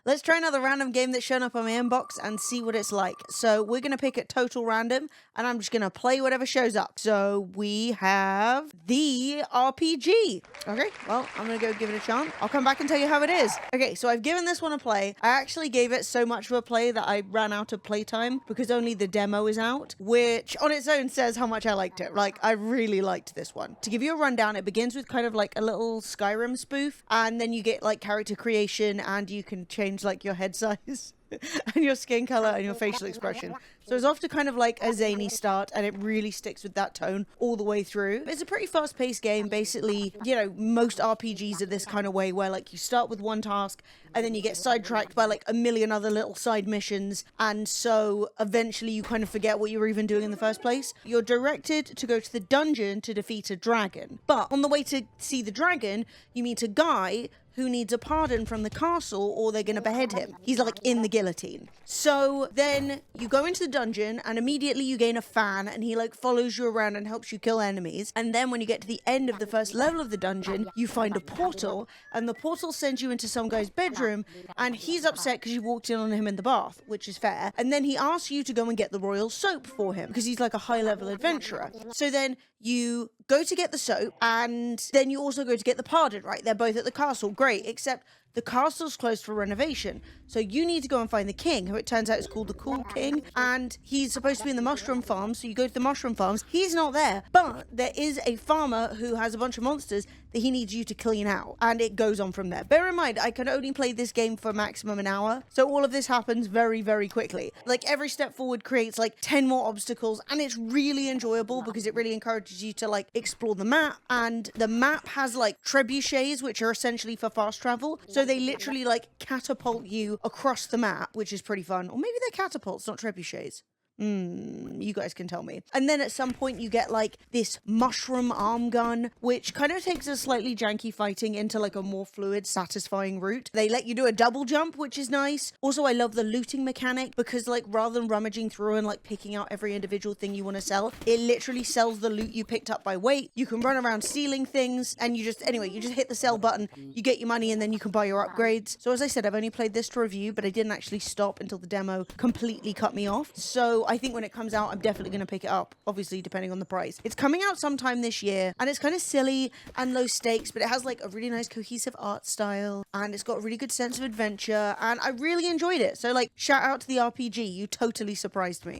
Let's try another random game that's shown up on my inbox and see what it's like. So we're going to pick it total random, and I'm just going to play whatever shows up. So we have the RPG. Okay, well, I'm going to go give it a chance. I'll come back and tell you how it is. Okay, so I've given this one a play. I actually gave it so much of a play that I ran out of playtime because only the demo is out, which on its own says how much I liked it. Like, I really liked this one. To give you a rundown, it begins with kind of like a little Skyrim spoof, and then you get like character creation, and you can change like your head size and your skin color and your facial expression. So it's off to kind of like a zany start, and it really sticks with that tone all the way through. It's a pretty fast-paced game. Basically, you know, most RPGs are this kind of way where like you start with one task and then you get sidetracked by like a million other little side missions, and so eventually you kind of forget what you were even doing in the first place. You're directed to go to the dungeon to defeat a dragon, but on the way to see the dragon, you meet a guy who needs a pardon from the castle or they're gonna behead him. He's like in the guillotine. So then you go into the dungeon and immediately you gain a fan, and he like follows you around and helps you kill enemies. And then when you get to the end of the first level of the dungeon, you find a portal, and the portal sends you into some guy's bedroom, and he's upset because you walked in on him in the bath, which is fair. And then he asks you to go and get the royal soap for him because he's like a high level adventurer. So then you go to get the soap, and then you also go to get the pardon, right? They're both at the castle. Great, except the castle's closed for renovation. So you need to go and find the king, who it turns out is called the Cool King, and he's supposed to be in the mushroom farm. So you go to the mushroom farms. He's not there, but there is a farmer who has a bunch of monsters that he needs you to clean out, and it goes on from there. Bear in mind, I can only play this game for maximum an hour, so all of this happens very, very quickly. Like, every step forward creates like 10 more obstacles, and it's really enjoyable because it really encourages you to like explore the map. And the map has like trebuchets, which are essentially for fast travel, so they literally like catapult you across the map, which is pretty fun. Or maybe they're catapults, not trebuchets. You guys can tell me. And then at some point you get like this mushroom arm gun, which kind of takes a slightly janky fighting into like a more fluid, satisfying route. They let you do a double jump, which is nice. Also, I love the looting mechanic because like rather than rummaging through and like picking out every individual thing you want to sell, it literally sells the loot you picked up by weight. You can run around stealing things, and you just hit the sell button, you get your money, and then you can buy your upgrades. So as I said, I've only played this to review, but I didn't actually stop until the demo completely cut me off. So I think when it comes out, I'm definitely going to pick it up, obviously depending on the price. It's coming out sometime this year, and it's kind of silly and low stakes, but it has like a really nice cohesive art style, and it's got a really good sense of adventure, and I really enjoyed it. So like, shout out to the RPG, you totally surprised me.